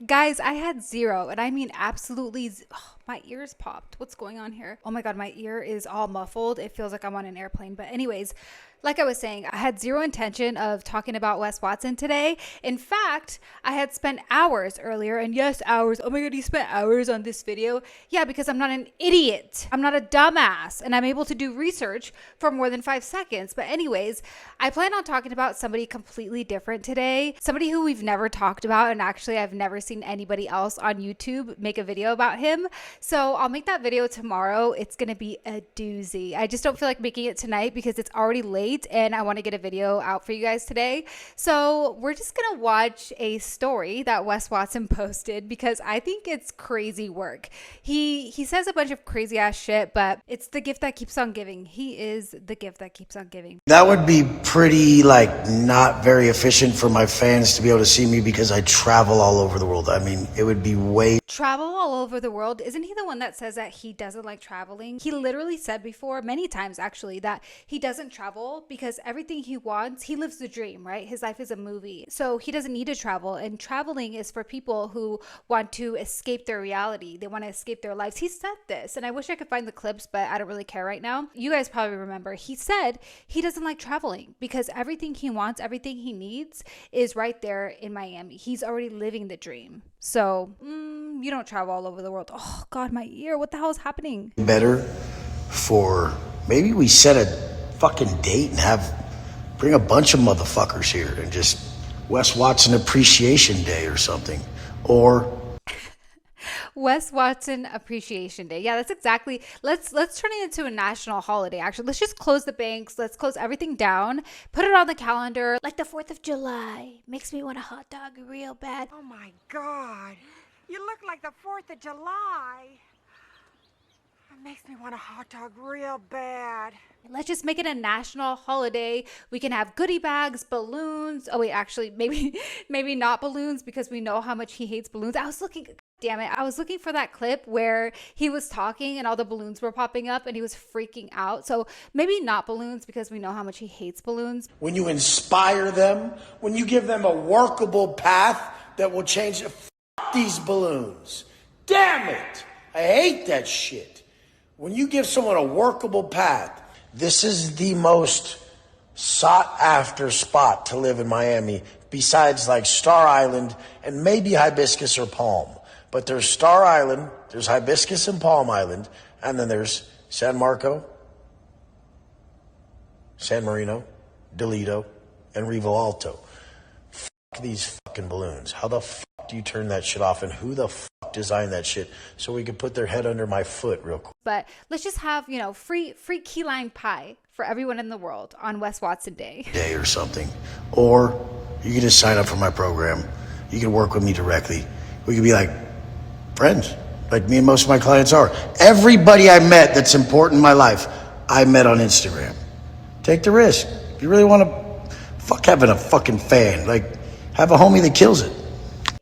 Guys, I had zero, and I mean absolutely. Oh, my ears popped. What's going on here? Oh my God, my ear is all muffled. It feels like I'm on an airplane. But, anyways, like I was saying, I had zero intention of talking about Wes Watson today. In fact, I had spent hours earlier, and yes, hours. Oh my God, you spent hours on this video? Yeah, because I'm not an idiot. I'm not a dumbass, and I'm able to do research for more than 5 seconds. But, anyways, I plan on talking about somebody completely different today, somebody who we've never talked about, and actually, I've never seen anybody else on YouTube make a video about him. So I'll make that video tomorrow. It's going to be a doozy. I just don't feel like making it tonight because it's already late and I want to get a video out for you guys today. So we're just going to watch a story that Wes Watson posted because I think it's crazy work. He says a bunch of crazy ass shit, but it's the gift that keeps on giving. He is the gift that keeps on giving. That would be pretty, not very efficient for my fans to be able to see me because I travel all over the world. I mean, it would be way... Travel all over the world. Isn't he the one that says that he doesn't like traveling? He literally said before, many times actually, that he doesn't travel because everything he wants, he lives the dream, right? His life is a movie. So he doesn't need to travel. And traveling is for people who want to escape their reality. They want to escape their lives. He said this, and I wish I could find the clips, but I don't really care right now. You guys probably remember. He said he doesn't like traveling because everything he wants, everything he needs is right there in Miami. He's already living the dream. So, you don't travel all over the world. Oh God, my ear. What the hell is happening? Better for maybe we set a fucking date and bring a bunch of motherfuckers here and just Wes Watson Appreciation Day or something. Or Wes Watson Appreciation Day. Yeah, that's exactly. Let's turn it into a national holiday. Actually, let's just close the banks. Let's close everything down. Put it on the calendar. Like the 4th of July. Makes me want a hot dog real bad. Oh my God. You look like the 4th of July. It makes me want a hot dog real bad. Let's just make it a national holiday. We can have goodie bags, balloons. Oh wait, actually, maybe not balloons because we know how much he hates balloons. Damn it. I was looking for that clip where he was talking and all the balloons were popping up and he was freaking out. So maybe not balloons because we know how much he hates balloons. when you inspire them, when you give them a workable path that will change these balloons. Damn it. I hate that shit. When you give someone a workable path, this is the most sought after spot to live in Miami, besides Star Island and maybe Hibiscus or Palm. But there's Star Island, there's Hibiscus and Palm Island, and then there's San Marco, San Marino, Delito, and Revo Alto. Fuck these fucking balloons. How the fuck do you turn that shit off? And who the fuck designed that shit so we could put their head under my foot real quick? But let's just have, free key lime pie for everyone in the world on Wes Watson Day. Day or something. Or you can just sign up for my program. You can work with me directly. We could be like friends, like me and most of my clients are. Everybody I met that's important in my life, I met on Instagram. Take the risk. If you really want to fuck having a fucking fan, have a homie that kills it.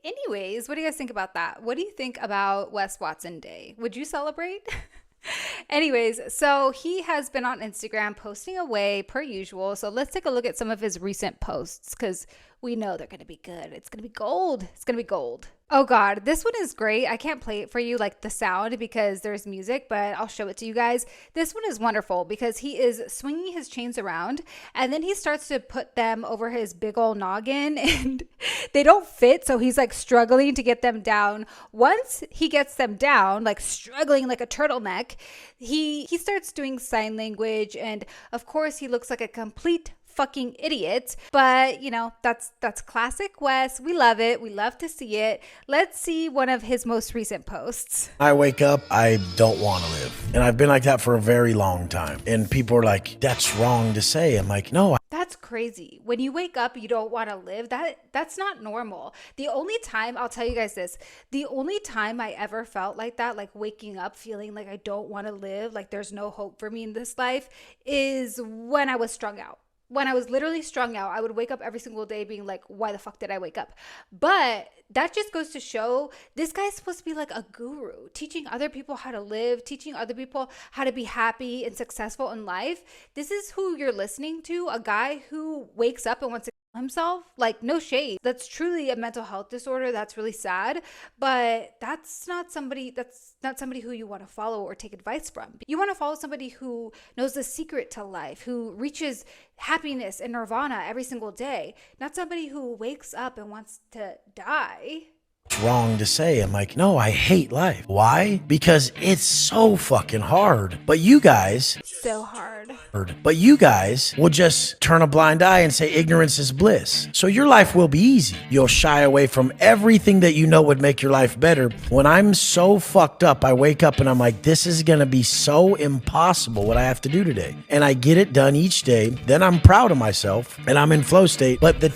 Anyways, what do you guys think about that? What do you think about Wes Watson Day? Would you celebrate? Anyways, so he has been on Instagram posting away per usual. So let's take a look at some of his recent posts because we know they're going to be good. It's going to be gold. It's going to be gold. Oh God, this one is great. I can't play it for you the sound because there's music, but I'll show it to you guys. This one is wonderful because he is swinging his chains around and then he starts to put them over his big old noggin and they don't fit. So he's struggling to get them down. Once he gets them down, struggling like a turtleneck, he starts doing sign language. And of course he looks like a complete fucking idiot, but that's classic Wes. We love it. We love to see it. Let's see one of his most recent posts. I wake up, I don't want to live. And I've been like that for a very long time. And people are like, that's wrong to say. I'm like, no. That's crazy. When you wake up, you don't want to live. That's not normal. The only time, I'll tell you guys this, the only time I ever felt like that, waking up feeling like I don't want to live, there's no hope for me in this life, is when I was strung out. When I was literally strung out, I would wake up every single day being like, why the fuck did I wake up? But that just goes to show this guy's supposed to be like a guru, teaching other people how to live, teaching other people how to be happy and successful in life. This is who you're listening to, a guy who wakes up and wants to himself. Like, no shade, that's truly a mental health disorder. That's really sad, but that's not somebody who you want to follow or take advice from. You want to follow somebody who knows the secret to life, who reaches happiness and nirvana every single day, not somebody who wakes up and wants to die. It's wrong to say. I'm like, no, I hate life. Why? Because it's so fucking hard. But you guys will just turn a blind eye and say ignorance is bliss. So your life will be easy. You'll shy away from everything that you know would make your life better. When I'm so fucked up, I wake up and I'm like, this is going to be so impossible what I have to do today. And I get it done each day. Then I'm proud of myself and I'm in flow state. But the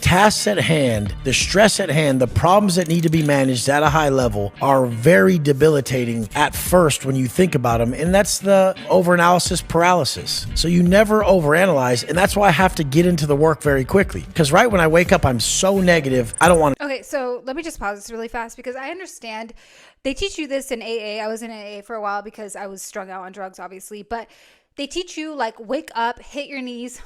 tasks at hand, the stress at hand, the problems that need to be managed at a high level are very debilitating at first when you think about them. And that's the overanalysis paralysis. So you never overanalyze. And that's why I have to get into the work very quickly. Because right when I wake up, I'm so negative. I don't want to. Okay, so let me just pause this really fast because I understand they teach you this in AA. I was in AA for a while because I was strung out on drugs, obviously. But they teach you, like, wake up, hit your knees.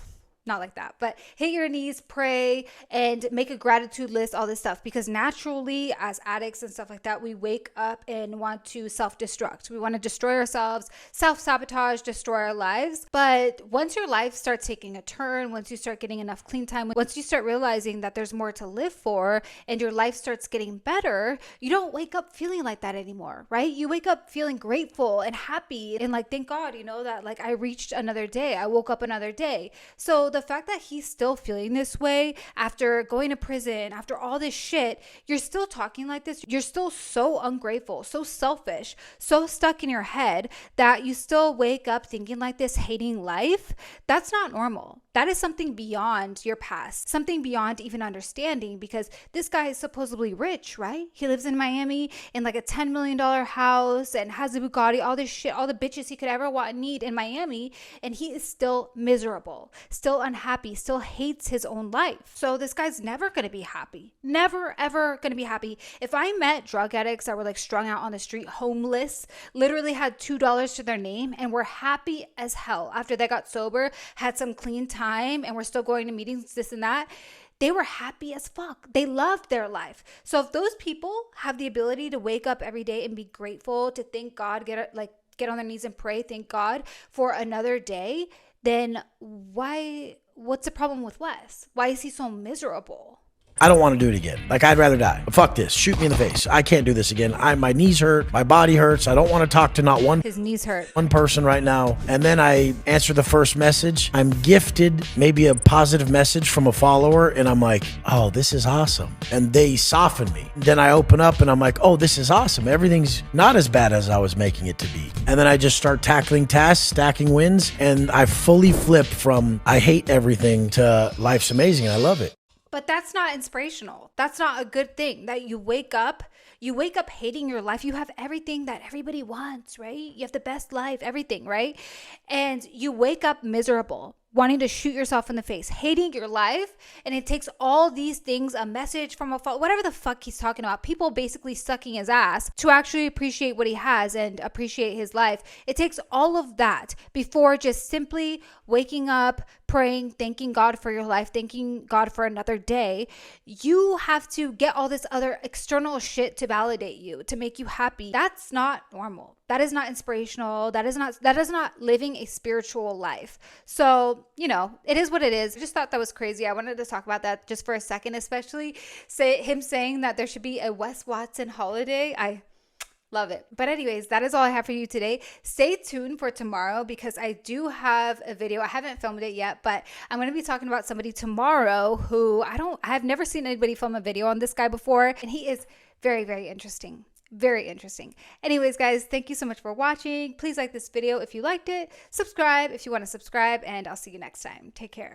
Not like that, but hit your knees, pray, and make a gratitude list, all this stuff. Because naturally, as addicts and stuff like that, we wake up and want to self-destruct. We want to destroy ourselves, self-sabotage, destroy our lives. But once your life starts taking a turn, once you start getting enough clean time, once you start realizing that there's more to live for and your life starts getting better, you don't wake up feeling like that anymore, right? You wake up feeling grateful and happy and like, thank God, that like I reached another day. I woke up another day. So the fact that he's still feeling this way after going to prison, after all this shit, you're still talking like this. You're still so ungrateful, so selfish, so stuck in your head that you still wake up thinking like this, hating life. That's not normal. That is something beyond your past, something beyond even understanding, because this guy is supposedly rich, right? He lives in Miami in like a $10 million house and has a Bugatti, all this shit, all the bitches he could ever want and need in Miami. And he is still miserable, still unhappy, still hates his own life. So this guy's never going to be happy. Never, ever going to be happy. If I met drug addicts that were like strung out on the street, homeless, literally had $2 to their name and were happy as hell after they got sober, had some clean time, and we're still going to meetings, this and that, they were happy as fuck. They loved their life. So if those people have the ability to wake up every day and be grateful, to thank God, get on their knees and pray, thank God for another day, then what's the problem with Wes? Why is he so miserable? I don't want to do it again. Like, I'd rather die. Fuck this. Shoot me in the face. I can't do this again. My knees hurt. My body hurts. I don't want to talk to not one. His knees hurt. One person right now. And then I answer the first message. I'm gifted maybe a positive message from a follower. And I'm like, oh, this is awesome. And they soften me. Then I open up and I'm like, oh, this is awesome. Everything's not as bad as I was making it to be. And then I just start tackling tasks, stacking wins. And I fully flip from I hate everything to life's amazing. And I love it. But that's not inspirational. That's not a good thing that you wake up hating your life. You have everything that everybody wants, right? You have the best life, everything, right? And you wake up miserable, wanting to shoot yourself in the face, hating your life. And it takes all these things, a message from whatever the fuck he's talking about, people basically sucking his ass to actually appreciate what he has and appreciate his life. It takes all of that before just simply waking up, praying, thanking God for your life, thanking God for another day. You have to get all this other external shit to validate you, to make you happy. That's not normal. That is not inspirational. That is not living a spiritual life. So, it is what it is. I just thought that was crazy. I wanted to talk about that just for a second, especially him saying that there should be a Wes Watson holiday. I love it. But anyways, that is all I have for you today. Stay tuned for tomorrow because I do have a video. I haven't filmed it yet, but I'm going to be talking about somebody tomorrow who I have never seen anybody film a video on this guy before. And he is very, very interesting. Very interesting. Anyways, guys, thank you so much for watching. Please like this video if you liked it. Subscribe if you want to subscribe, and I'll see you next time. Take care.